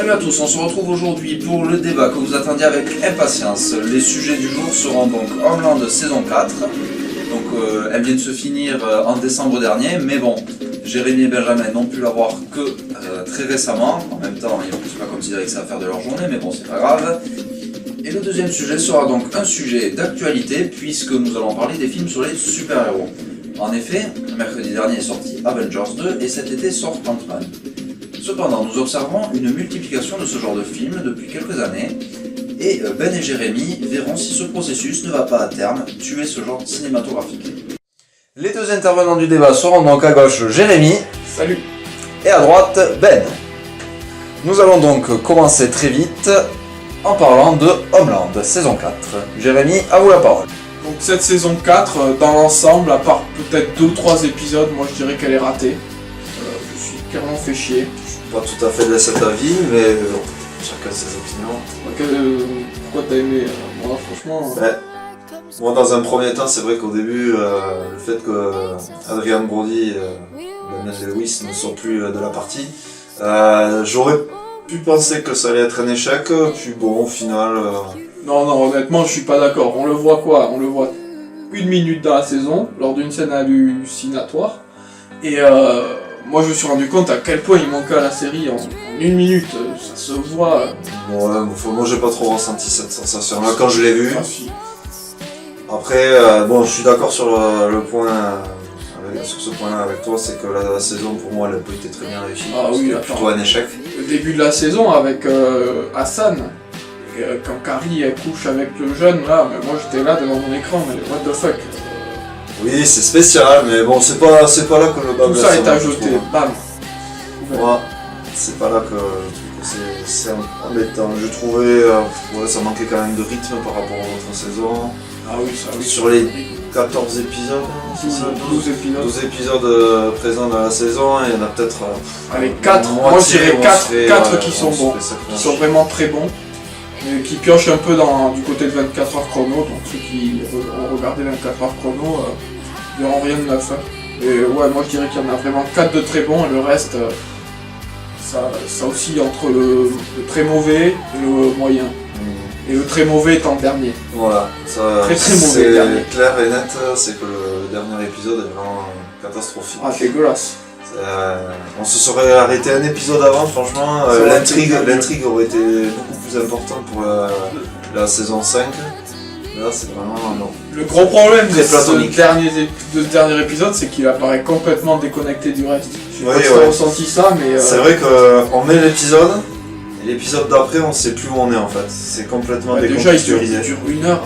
Salut à tous, on se retrouve aujourd'hui pour le débat que vous attendiez avec impatience. Les sujets du jour seront donc Homeland saison 4. Donc elle vient de se finir en décembre dernier, mais bon, Jérémy et Benjamin n'ont pu la voir que très récemment. En même temps, ils ne peuvent pas considérer que ça va faire de leur journée, mais bon, c'est pas grave. Et le deuxième sujet sera donc un sujet d'actualité, puisque nous allons parler des films sur les super-héros. En effet, mercredi dernier est sorti Avengers 2 et cet été sort Ant-Man. Cependant, nous observons une multiplication de ce genre de films depuis quelques années, et Ben et Jérémy verront si ce processus ne va pas à terme tuer ce genre cinématographique. Les deux intervenants du débat seront donc à gauche Jérémy. Salut. Et à droite Ben. Nous allons donc commencer très vite en parlant de Homeland, saison 4. Jérémy, à vous la parole. Donc cette saison 4, dans l'ensemble, à part peut-être 2 ou 3 épisodes, moi je dirais qu'elle est ratée. Je suis carrément fait chier. Pas tout à fait de cet avis, mais chacun ses opinions. Pourquoi t'as aimé moi franchement... Moi, dans un premier temps, c'est vrai qu'au début, le fait que Adrien Brody et Daniel Lewis ne sont plus de la partie, j'aurais pu penser que ça allait être un échec, puis bon, au final... Non, honnêtement, je suis pas d'accord. On le voit quoi? On le voit 1 minute dans la saison, lors d'une scène hallucinatoire, et moi je me suis rendu compte à quel point il manquait à la série en 1 minute, ça se voit... Ouais, moi j'ai pas trop ressenti cette sensation-là quand je l'ai vu. Ah, si. Après, bon, je suis d'accord sur sur ce point-là avec toi, c'est que la saison pour moi elle a pas été très bien réussie. Ah oui, c'était plutôt un échec. Le début de la saison avec Hassan, quand Carrie elle couche avec le jeune là, mais moi j'étais là devant mon écran, mais what the fuck. Oui, c'est spécial, mais bon, c'est pas là que le bas tout de la ça saison, est ajouté, bam. Moi, c'est pas là que c'est embêtant. Je trouvais ça manquait quand même de rythme par rapport à votre saison. Ah oui, ça oui. Sur les 14 épisodes, c'est ça, 12 épisodes. 12 épisodes présents dans la saison, il y en a peut-être... Allez, 4, moi je dirais 4 qui sont bons, qui sont vraiment très bons, mais qui piochent un peu du côté de 24 heures chrono, donc ceux qui ont regardé 24 heures chrono, ils n'auront rien de neuf. Hein. Et ouais, moi je dirais qu'il y en a vraiment 4 de très bons, et le reste, ça oscille entre le très mauvais et le moyen. Et le très mauvais étant le dernier. Voilà, ça très mauvais c'est dernier. Clair et net, c'est que le dernier épisode est vraiment catastrophique. Ah, dégueulasse. On se serait arrêté un épisode avant, franchement, l'intrigue aurait été beaucoup plus importante pour la saison 5. Là, c'est vraiment non. Le gros problème de platonique. ce dernier épisode, c'est qu'il apparaît complètement déconnecté du reste. Je sais pas si ouais. t'as ressenti ça, mais... C'est vrai qu'on met l'épisode, et l'épisode d'après, on sait plus où on est en fait. C'est complètement déjà, il décontextualisé. dure 1 heure,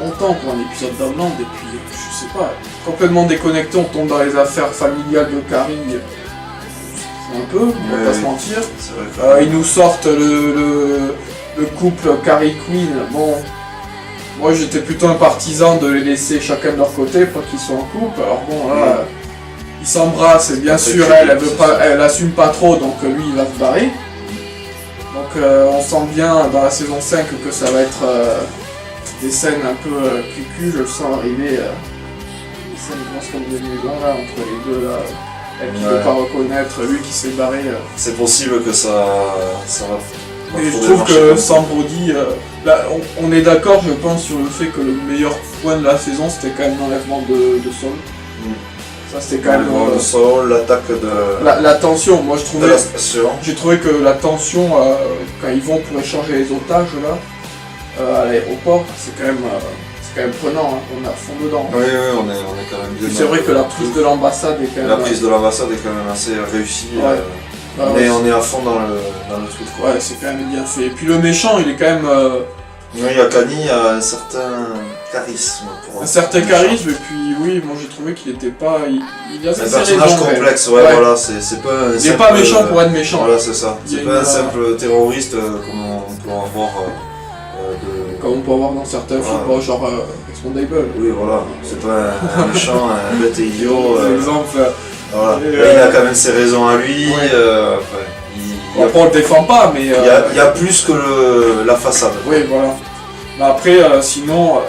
longtemps pour un épisode d'Homeland, et puis, je sais pas, complètement déconnecté, on tombe dans les affaires familiales de Carrie. Un peu, on va pas se mentir. C'est vrai que... Ils nous sortent le couple Carrie-Queen. Bon, moi j'étais plutôt un partisan de les laisser chacun de leur côté, pas qu'ils soient en couple. Alors bon, là, ils s'embrassent, et bien sûr, elle assume pas trop, donc lui il va se barrer. Donc on sent bien dans la saison 5 que ça va être des scènes un peu cucu, je le sens arriver. Des scènes grosses comme des maisons là, entre les deux là. Elle qui ne veut pas reconnaître, lui qui s'est barré. C'est possible que ça va. Et je trouve que sans Brody, là, on est d'accord, je pense, sur le fait que le meilleur point de la saison, c'était quand même l'enlèvement de Saul. Ça, c'était quand même... Le Saul, l'attaque de... La tension, moi je trouvais... de la station. J'ai trouvé que la tension, quand ils vont pour échanger les otages, là, à l'aéroport, c'est quand même prenant, hein. On est à fond dedans. Oui, on est quand même bien. C'est vrai que la prise de l'ambassade est quand même... La prise de l'ambassade est quand même assez réussie. Ouais. Mais on est à fond dans le truc, quoi. Ouais, c'est quand même bien fait. Et puis le méchant, il est quand même... Oui, Akani a un certain charisme. Un certain charisme, et puis oui, moi j'ai trouvé qu'il était pas... Il a c'est un personnage complexe, ouais, voilà, c'est pas un il simple... est pas méchant pour être méchant. Voilà, c'est ça. C'est pas un simple terroriste comme on peut en voir... Comme on peut avoir dans certains films, genre Expandable. Oui, voilà, c'est pas un méchant, un bête et idiot. Par exemple. Voilà. Il a quand même ses raisons à lui. Après on le défend pas, mais... Il y a plus que la façade. Oui, voilà. Mais après, sinon,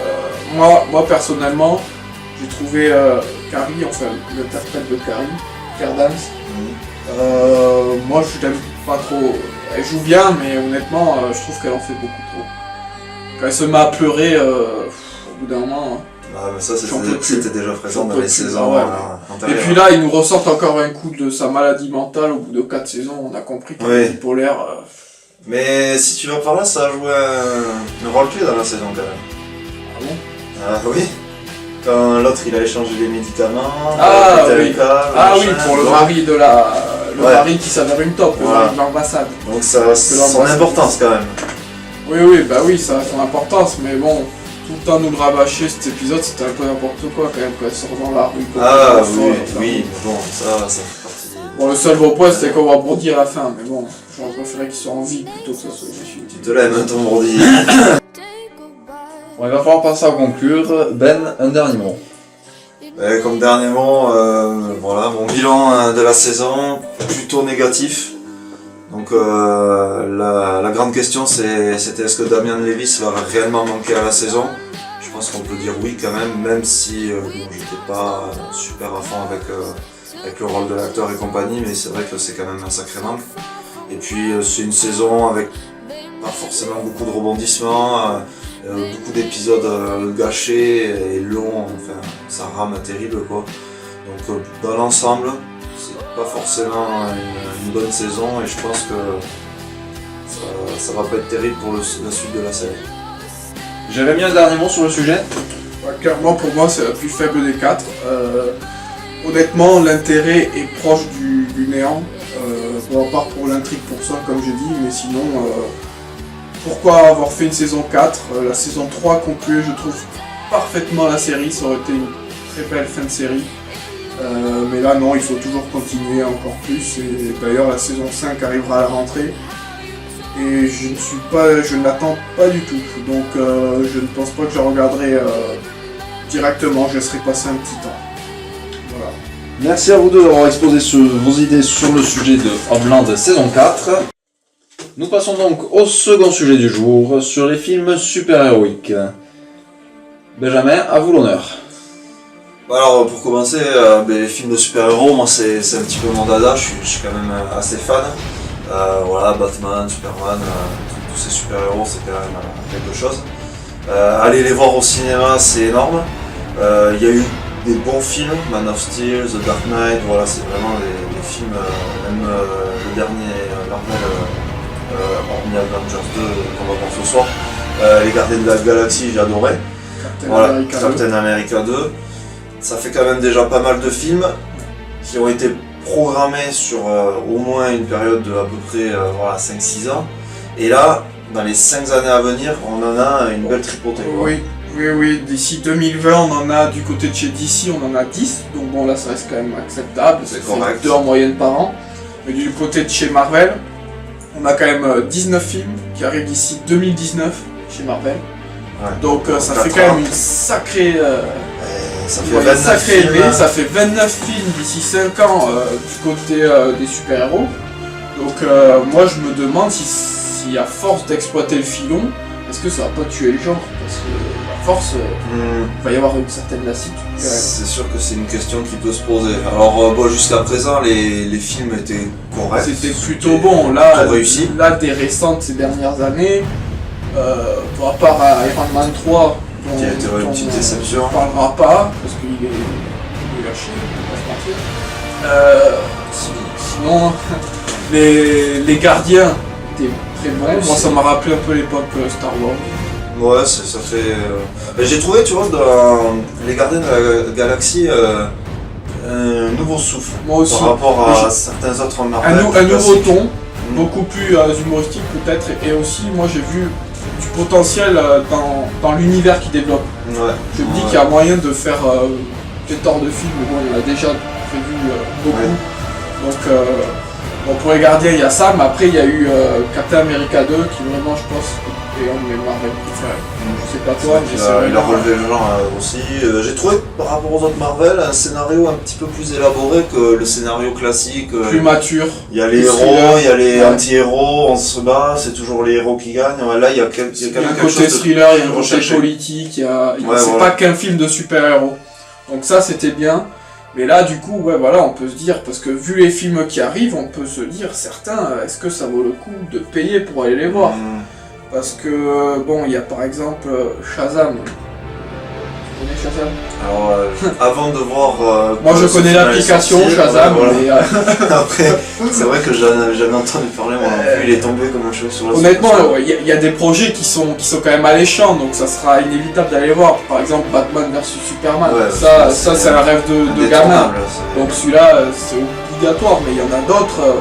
moi personnellement, j'ai trouvé Carrie, enfin l'interprète de Carrie, Claire Danes, Moi je l'aime pas trop. Elle joue bien, mais honnêtement, je trouve qu'elle en fait beaucoup trop. Quand elle se met à pleurer, au bout d'un moment. Ah, mais ça J'en peux plus. c'était déjà présent J'en dans peux les plus, saisons ouais. Et antérieures. puis là, il nous ressortent encore un coup de sa maladie mentale au bout de 4 saisons. On a compris qu'il est bipolaire. Mais si tu vas par là, ça a joué un rôle clé dans la saison quand même. Ah bon? Ah oui. Quand l'autre il a échangé les médicaments, Ah oui, machin, pour le donc- mari de le mari qui s'avère une top, le mari de l'ambassade. Donc ça a son importance quand même. Oui, ça a son importance, mais bon, tout le temps nous le rabâcher cet épisode, c'était un peu n'importe quoi quand même, quand elle sort dans la rue. Ah comme ça, oui, enfin. oui, mais bon, ça fait partie. Bon, le seul beau point, c'était qu'on va bourdir à la fin, mais bon, j'aurais préféré qu'il soit en vie plutôt que ça soit une chute. Tu te l'aimes, hein, ton bourdi. Bon, il va falloir passer à conclure. Ben, un dernier mot. Comme dernier mot, voilà, mon bilan de la saison, plutôt négatif. Donc la grande question c'était est-ce que Damian Lewis va réellement manquer à la saison? Je pense qu'on peut dire oui quand même si j'étais pas super à fond avec le rôle de l'acteur et compagnie, mais c'est vrai que c'est quand même un sacré manque. Et puis c'est une saison avec pas forcément beaucoup de rebondissements, beaucoup d'épisodes gâchés et longs, enfin ça rame terrible quoi. Donc dans l'ensemble, c'est pas forcément une bonne saison et je pense que ça va pas être terrible pour la suite de la série. J'avais mis un dernier mot sur le sujet. Ouais, clairement, pour moi, c'est la plus faible des 4. Honnêtement, l'intérêt est proche du néant. Bon, à part pour l'intrigue pour ça, comme j'ai dit, mais sinon, pourquoi avoir fait une saison 4 La saison 3 concluait, je trouve, parfaitement la série. Ça aurait été une très belle fin de série. Mais là, non, il faut toujours continuer encore plus. Et d'ailleurs, la saison 5 arrivera à la rentrée. Et je ne l'attends pas du tout. Donc, je ne pense pas que je la regarderai directement. Je laisserai passer un petit temps. Voilà. Merci à vous deux d'avoir exposé vos idées sur le sujet de Homeland saison 4. Nous passons donc au second sujet du jour, sur les films super-héroïques. Benjamin, à vous l'honneur. Alors pour commencer, les films de super-héros, moi c'est un petit peu mon dada, je suis quand même assez fan. Voilà, Batman, Superman, tous ces super-héros c'est quand même quelque chose. Aller les voir au cinéma c'est énorme. Il y a eu des bons films, Man of Steel, The Dark Knight, voilà c'est vraiment les films, même le dernier Marvel, hormis Avengers 2 qu'on va voir ce soir. Les Gardiens de la Galaxie j'ai adoré. Captain America 2. Ça fait quand même déjà pas mal de films qui ont été programmés sur au moins une période de à peu près 5-6 ans. Et là, dans les 5 années à venir, on en a une belle tripotée. Oui, d'ici 2020, on en a du côté de chez DC, on en a 10. Donc bon, là, ça reste quand même acceptable. C'est correct. 2 en moyenne par an. Mais du côté de chez Marvel, on a quand même 19 films qui arrivent d'ici 2019 chez Marvel. Ouais. Donc ça fait quand même une sacrée... ça fait 29 films. Ça fait 29 films d'ici 5 ans du côté des super-héros. Donc moi je me demande si à force d'exploiter le filon, est-ce que ça va pas tuer le genre? Parce que à force, il va y avoir une certaine lassitude. C'est sûr que c'est une question qui peut se poser. Alors jusqu'à présent les films étaient corrects. C'était plutôt bon. Là, réussi. Là des récentes ces dernières années, à part Iron Man 3, qui a été une petite déception. On ne parlera pas, parce qu'il est lâché, on va se mentir. Sinon, les gardiens étaient très bons. Moi, ça m'a rappelé un peu l'époque Star Wars. Ouais, ça fait... J'ai trouvé, tu vois, dans les Gardiens de la Galaxie, un nouveau souffle. Moi aussi. Par rapport à certains autres Marvel. Un nouveau ton, beaucoup plus humoristique peut-être. Et aussi, moi, j'ai vu du potentiel dans l'univers qu'ils développent. Ouais. Je me dis qu'il y a moyen de faire pléthore de films, mais bon, il y en a déjà prévu beaucoup. Ouais. Donc, pour les gardiens, il y a ça, mais après, il y a eu Captain America 2 qui vraiment, je pense, est un de mes Marvel préférés. Je sais pas toi, mais il a relevé le genre aussi. J'ai trouvé, par rapport aux autres Marvel, un scénario un petit peu plus élaboré que le scénario classique. Plus mature. Il y a les héros, il y a les anti-héros, on se bat, c'est toujours les héros qui gagnent. Là, il y a quand même un côté thriller, il y a un côté politique, c'est pas qu'un film de super-héros. Donc ça, c'était bien. Mais là, du coup, ouais, voilà, on peut se dire, parce que vu les films qui arrivent, on peut se dire, certains, est-ce que ça vaut le coup de payer pour aller les voir? Parce que, bon, il y a par exemple Shazam. Tu connais Shazam? Alors, avant de voir... Moi, je connais l'application Shazam, voilà. mais... Après, c'est vrai que j'en avais jamais entendu parler, moi non plus, il est tombé comme un cheveu sur la soupe. Honnêtement, il y a des projets qui sont quand même alléchants, donc ça sera inévitable d'aller voir. Par exemple, Batman vs Superman, Ouais, ça c'est un rêve de gamin. c'est- Donc celui-là, c'est obligatoire, mais il y en a d'autres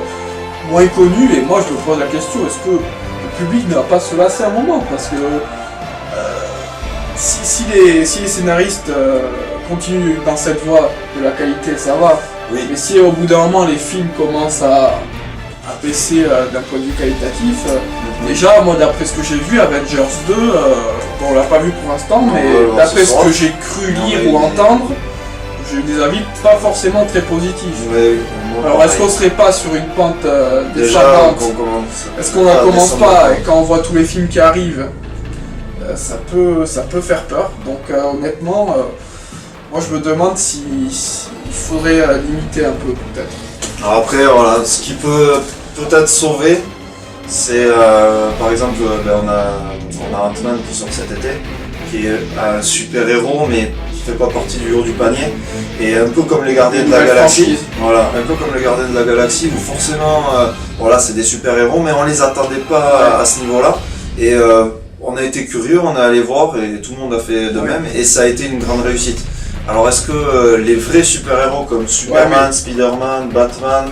moins connus, et moi je me pose la question, est-ce que le public ne va pas se lasser un moment? Parce que si les scénaristes continuent dans cette voie de la qualité, ça va. Oui. Mais si au bout d'un moment les films commencent à baisser d'un point de vue qualitatif, déjà moi d'après ce que j'ai vu, Avengers 2, bon, on l'a pas vu pour l'instant, mais d'après ce que j'ai cru lire ou entendre, j'ai eu des avis pas forcément très positifs. Ouais, Alors est-ce qu'on serait pas sur une pente déjà descendante? qu'on commence... Est-ce qu'on ne commence pas, et quand on voit tous les films qui arrivent, ça peut faire peur. Donc honnêtement, moi je me demande s'il faudrait limiter un peu peut-être. Alors après, voilà, ce qui peut peut-être sauver, c'est par exemple, on a Ant-Man qui sort cet été, qui est un super héros, mais qui fait pas partie du haut du panier, et un peu comme les Gardiens de la Nouvelle Galaxie. franchise. Voilà, un peu comme les Gardiens de la Galaxie, où forcément, voilà, c'est des super héros, mais on les attendait pas à ce niveau-là, et on a été curieux, on est allé voir, et tout le monde a fait de même, et ça a été une grande réussite. Alors est-ce que les vrais super-héros comme Superman, Spider-Man, Batman,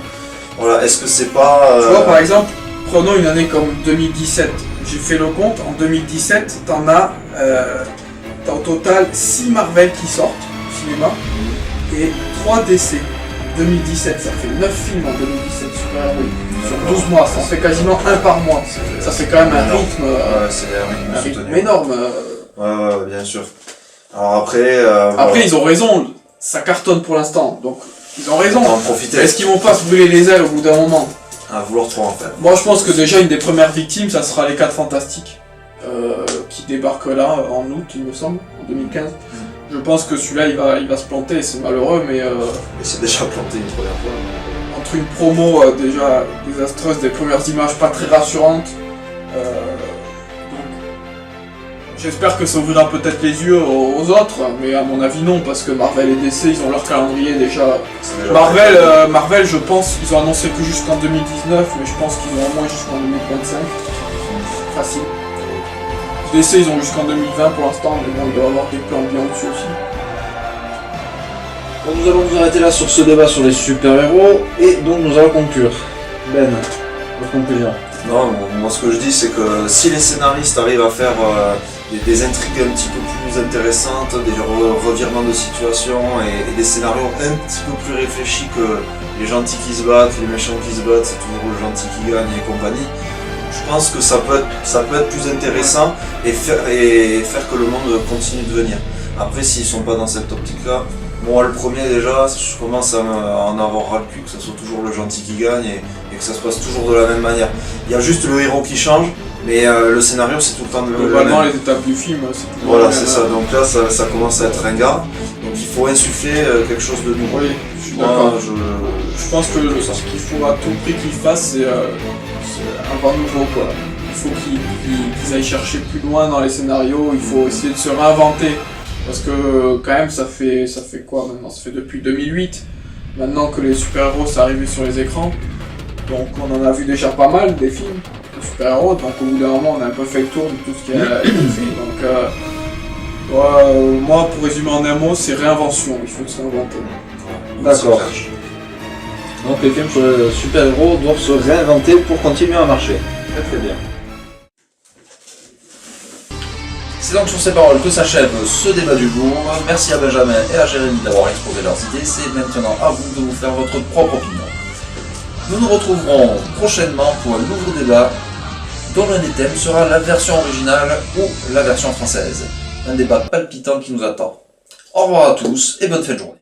voilà, est-ce que c'est pas... Tu vois, par exemple, prenons une année comme 2017. J'ai fait le compte, en 2017, t'as au total 6 Marvel qui sortent au cinéma et 3 DC. 2017, ça fait 9 films en 2017, super-héros. Sur 12 mois, ça en fait quasiment un par mois. Ça fait quand même un rythme, c'est un rythme soutenu. énorme. Ouais, bien sûr. Alors après... Après, ils ont raison, ça cartonne pour l'instant, donc ils ont raison. On en profiter. Est-ce qu'ils vont pas se brûler les ailes au bout d'un moment? À vouloir trop en faire. Moi je pense que déjà une des premières victimes ça sera les 4 Fantastiques qui débarquent là en août il me semble, en 2015. Je pense que celui-là il va se planter, c'est malheureux mais Et c'est déjà planté une première fois. entre une promo déjà désastreuse, des premières images pas très rassurantes, donc, j'espère que ça ouvrira peut-être les yeux aux autres, mais à mon avis non parce que Marvel et DC ils ont leur calendrier déjà. Marvel, je pense, ils ont annoncé que jusqu'en 2019, mais je pense qu'ils ont au moins jusqu'en 2025. Facile. DC, ils ont jusqu'en 2020 pour l'instant, mais bon, il doit y avoir des plans bien dessus aussi. Bon, nous allons nous arrêter là sur ce débat sur les super-héros, et donc nous allons conclure. Ben, votre conclusion. Non, moi ce que je dis c'est que si les scénaristes arrivent à faire des intrigues un petit peu plus intéressantes, des revirements de situation et des scénarios un petit peu plus réfléchis que les gentils qui se battent, les méchants qui se battent, c'est toujours le gentil qui gagne et compagnie, je pense que ça peut être plus intéressant et faire que le monde continue de venir. Après s'ils sont pas dans cette optique-là, moi le premier déjà, je commence à en avoir ras le cul, que ce soit toujours le gentil qui gagne et que ça se passe toujours de la même manière. Il y a juste le héros qui change, mais le scénario c'est tout le temps le même. Globalement, les étapes du film, c'est tout. Voilà, c'est ça. Donc là, ça commence à être ringard. Donc il faut insuffler quelque chose de nouveau. Oui, je suis d'accord. Moi, Je pense que ce qu'il faut à tout prix qu'ils fassent, c'est un vent nouveau, quoi. Il faut qu'ils aillent chercher plus loin dans les scénarios, il faut essayer de se réinventer. Parce que quand même, ça fait quoi maintenant? Ça fait depuis 2008, maintenant que les super-héros sont arrivés sur les écrans. Donc on en a vu déjà pas mal des films de super-héros, donc au bout d'un moment on a un peu fait le tour de tout ce qui a été fait. Donc moi pour résumer en un mot, c'est réinvention, il faut se réinventer. D'accord. Donc les films sur les super-héros doivent se réinventer pour continuer à marcher. Très très bien. C'est donc sur ces paroles que s'achève ce débat du jour. Merci à Benjamin et à Jérémy d'avoir exposé leurs idées. C'est maintenant à vous de vous faire votre propre opinion. Nous nous retrouverons prochainement pour un nouveau débat dont l'un des thèmes sera la version originale ou la version française. Un débat palpitant qui nous attend. Au revoir à tous et bonne fin de journée.